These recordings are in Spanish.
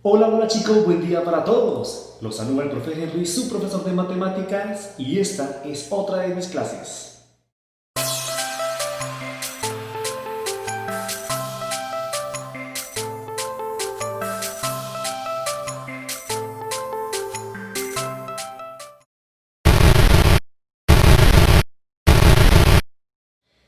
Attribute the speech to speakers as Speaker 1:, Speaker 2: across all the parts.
Speaker 1: Hola, hola chicos, buen día para todos. Los saluda el profe Henry, su profesor de matemáticas, y esta es otra de mis clases.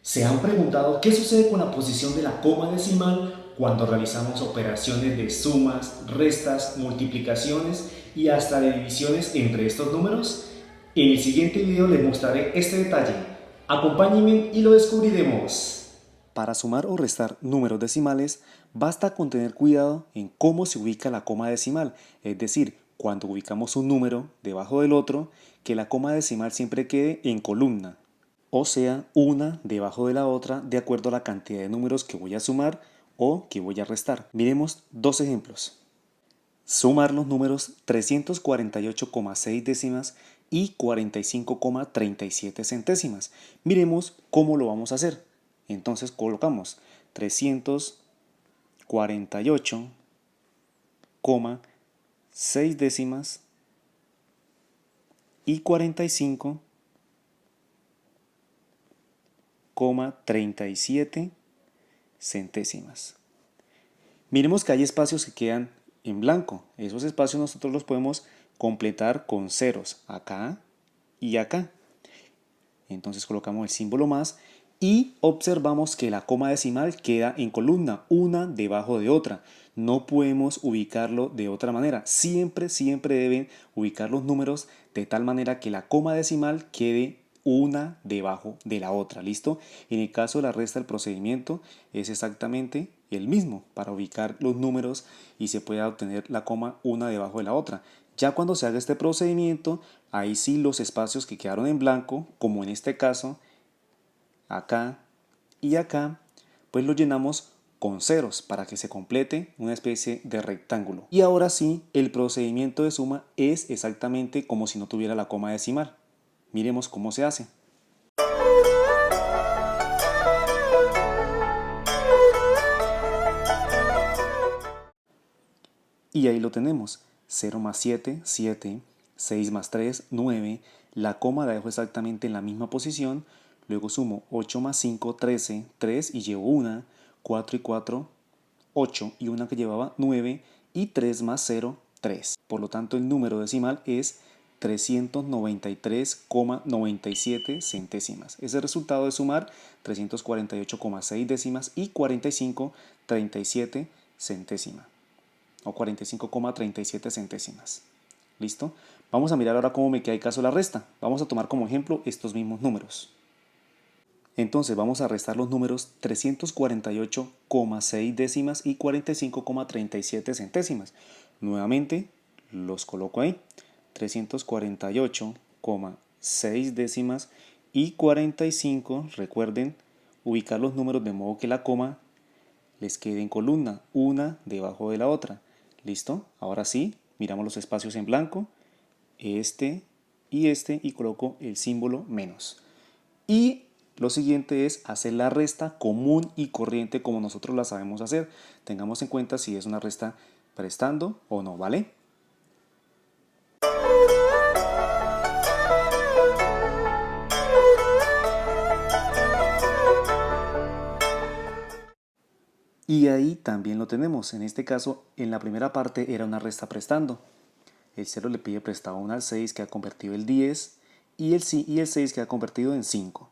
Speaker 1: ¿Se han preguntado qué sucede con la posición de la coma decimal cuando realizamos operaciones de sumas, restas, multiplicaciones y hasta de divisiones entre estos números? En el siguiente video les mostraré este detalle. Acompáñenme y lo descubriremos. Para sumar o restar números decimales, basta con tener cuidado en cómo se ubica la coma decimal, es decir, cuando ubicamos un número debajo del otro, que la coma decimal siempre quede en columna, o sea, una debajo de la otra de acuerdo a la cantidad de números que voy a sumar o que voy a restar. Miremos dos ejemplos. Sumar los números 348,6 décimas y 45,37 centésimas. Miremos cómo lo vamos a hacer. Entonces colocamos 348,6 décimas y 45,37 centésimas. Miremos que hay espacios que quedan en blanco. Esos espacios nosotros los podemos completar con ceros acá y acá. Entonces colocamos el símbolo más y observamos que la coma decimal queda en columna, una debajo de otra. No podemos ubicarlo de otra manera. Siempre deben ubicar los números de tal manera que la coma decimal quede una debajo de la otra. ¿Listo? En el caso de la resta, el procedimiento es exactamente el mismo para ubicar los números y se pueda obtener la coma una debajo de la otra. Ya cuando se haga este procedimiento, ahí sí los espacios que quedaron en blanco, como en este caso, acá y acá, pues los llenamos con ceros para que se complete una especie de rectángulo. Y ahora sí, el procedimiento de suma es exactamente como si no tuviera la coma decimal. Miremos cómo se hace. Y ahí lo tenemos. 0 más 7, 7. 6 más 3, 9. La coma la dejo exactamente en la misma posición. Luego sumo 8 más 5, 13. 3 y llevo una. 4 y 4, 8. Y una que llevaba 9. Y 3 más 0, 3. Por lo tanto, el número decimal es 393,97 centésimas. Es el resultado de sumar 348,6 décimas y 45,37 centésimas o 45,37 centésimas. ¿Listo? Vamos a mirar ahora cómo me queda el caso de la resta. Vamos a tomar como ejemplo estos mismos números. Entonces vamos a restar los números 348,6 décimas y 45,37 centésimas. Nuevamente los coloco ahí. 348,6 décimas y 45, recuerden ubicar los números de modo que la coma les quede en columna, una debajo de la otra. ¿Listo? Ahora sí, miramos los espacios en blanco, este y coloco el símbolo menos. Y lo siguiente es hacer la resta común y corriente como nosotros la sabemos hacer. Tengamos en cuenta si es una resta prestando o no, ¿vale? Y ahí también lo tenemos. En este caso, en la primera parte era una resta prestando. El 0 le pide prestado 1 al 6 que ha convertido el 10 y el 6 que ha convertido en 5.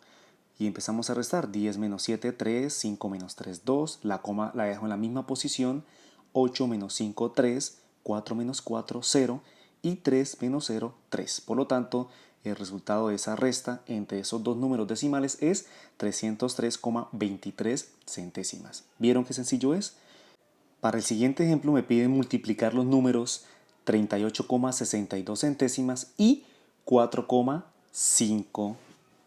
Speaker 1: Y empezamos a restar. 10 menos 7, 3, 5 menos 3, 2. La coma la dejo en la misma posición. 8 menos 5, 3. 4 menos 4, 0. Y 3 menos 0, 3. Por lo tanto, el resultado de esa resta entre esos dos números decimales es 303,23 centésimas. ¿Vieron qué sencillo es? Para el siguiente ejemplo me piden multiplicar los números 38,62 centésimas y 4,5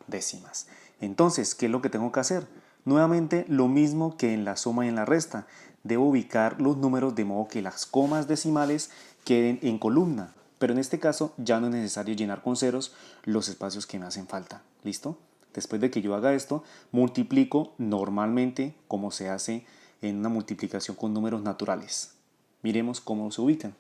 Speaker 1: décimas. Entonces, ¿qué es lo que tengo que hacer? Nuevamente lo mismo que en la suma y en la resta. Debo ubicar los números de modo que las comas decimales queden en columna. Pero en este caso ya no es necesario llenar con ceros los espacios que me hacen falta. ¿Listo? Después de que yo haga esto, multiplico normalmente como se hace en una multiplicación con números naturales. Miremos cómo se ubican.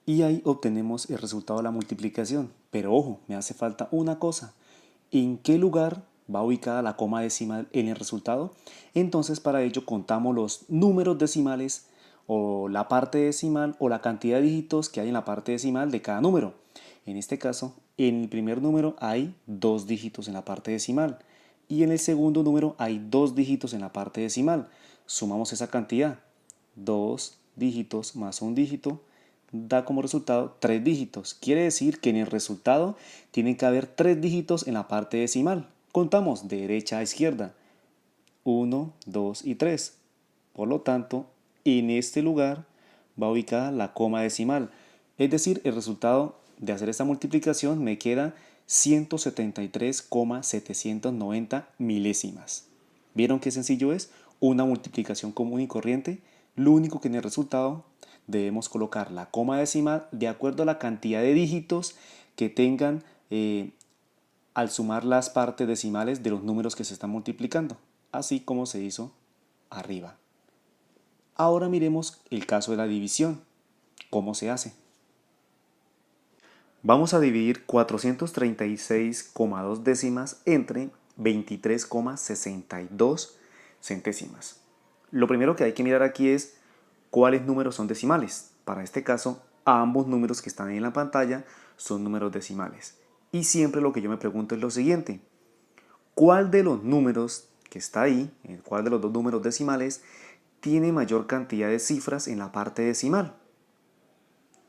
Speaker 1: Y ahí obtenemos el resultado de la multiplicación. Pero ojo, me hace falta una cosa. ¿En qué lugar va ubicada la coma decimal en el resultado? Entonces para ello contamos los números decimales o la parte decimal o la cantidad de dígitos que hay en la parte decimal de cada número. En este caso, en el primer número hay 2 dígitos en la parte decimal y en el segundo número hay 2 dígitos en la parte decimal. Sumamos esa cantidad, 2 dígitos más un dígito, da como resultado 3 dígitos. Quiere decir que en el resultado tiene que haber 3 dígitos en la parte decimal. Contamos de derecha a izquierda. 1, 2 y 3. Por lo tanto, en este lugar va ubicada la coma decimal. Es decir, el resultado de hacer esta multiplicación me queda 173,790 milésimas. ¿Vieron qué sencillo es? Una multiplicación común y corriente. Lo único que en el resultado debemos colocar la coma decimal de acuerdo a la cantidad de dígitos que tengan al sumar las partes decimales de los números que se están multiplicando, así como se hizo arriba. Ahora miremos el caso de la división. ¿Cómo se hace? Vamos a dividir 436,2 décimas entre 23,62 centésimas. Lo primero que hay que mirar aquí es cuáles números son decimales. Para este caso, ambos números que están ahí en la pantalla son números decimales. Y siempre lo que yo me pregunto es lo siguiente: ¿cuál de los números que está ahí, cuál de los dos números decimales, tiene mayor cantidad de cifras en la parte decimal?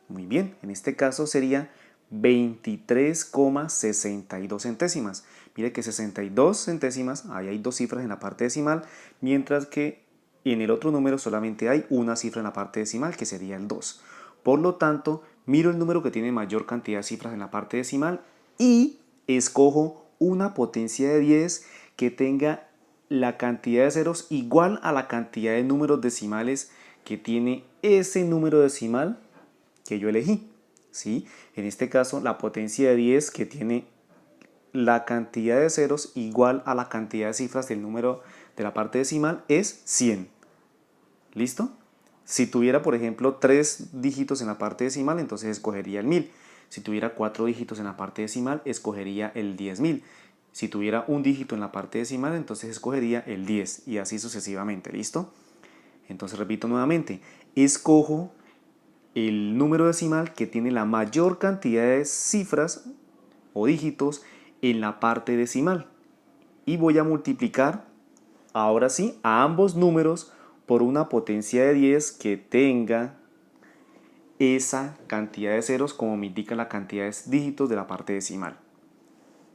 Speaker 1: Muy bien, en este caso sería 23,62 centésimas. Mire que 62 centésimas, ahí hay dos cifras en la parte decimal, mientras que en el otro número solamente hay una cifra en la parte decimal, que sería el 2. Por lo tanto, miro el número que tiene mayor cantidad de cifras en la parte decimal y escojo una potencia de 10 que tenga la cantidad de ceros igual a la cantidad de números decimales que tiene ese número decimal que yo elegí. ¿Sí? En este caso, la potencia de 10 que tiene la cantidad de ceros igual a la cantidad de cifras del número de la parte decimal es 100. ¿Listo? Si tuviera, por ejemplo, 3 dígitos en la parte decimal, entonces escogería el 1000. Si tuviera 4 dígitos en la parte decimal, escogería el 10.000. Si tuviera un dígito en la parte decimal, entonces escogería el 10 y así sucesivamente. ¿Listo? Entonces repito nuevamente, escojo el número decimal que tiene la mayor cantidad de cifras o dígitos en la parte decimal y voy a multiplicar ahora sí a ambos números por una potencia de 10 que tenga esa cantidad de ceros como me indica la cantidad de dígitos de la parte decimal.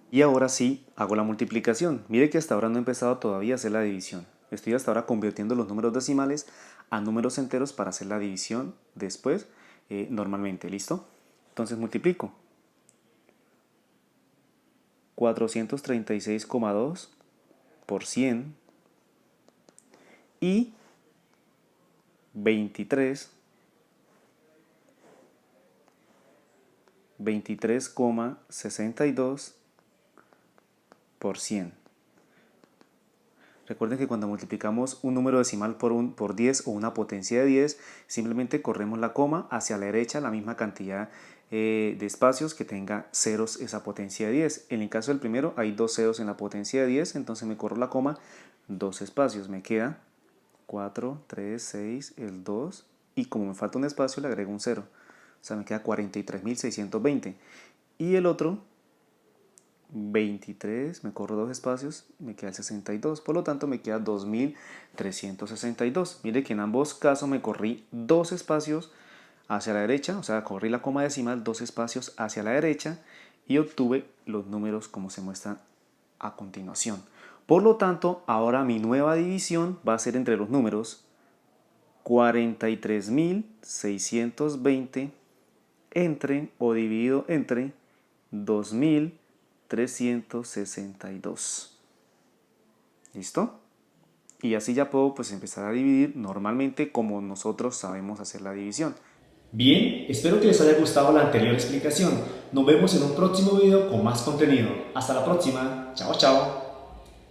Speaker 1: Y ahora sí hago la multiplicación. Mire que hasta ahora no he empezado todavía a hacer la división. Estoy hasta ahora convirtiendo los números decimales a números enteros para hacer la división después normalmente. ¿Listo? Entonces multiplico. 436,2 por 100 y 23,62 por 100. Recuerden que cuando multiplicamos un número decimal por 10 o una potencia de 10, simplemente corremos la coma hacia la derecha, la misma cantidad de espacios que tenga ceros esa potencia de 10. En el caso del primero hay 2 ceros en la potencia de 10, entonces me corro la coma 2 espacios. Me queda 4, 3, 6, el 2 y como me falta un espacio le agrego un 0. O sea, me queda 43.620. Y el otro 23, me corro 2 espacios, me queda el 62, por lo tanto me queda 2362. Mire que en ambos casos me corrí 2 espacios hacia la derecha, o sea, corrí la coma decimal 2 espacios hacia la derecha y obtuve los números como se muestran a continuación. Por lo tanto, ahora mi nueva división va a ser entre los números 43.620 entre o dividido entre 2.362. 362. ¿Listo? Y así ya puedo pues empezar a dividir normalmente como nosotros sabemos hacer la división.
Speaker 2: Bien, espero que les haya gustado la anterior explicación. Nos vemos en un próximo video con más contenido. Hasta la próxima. Chao, chao.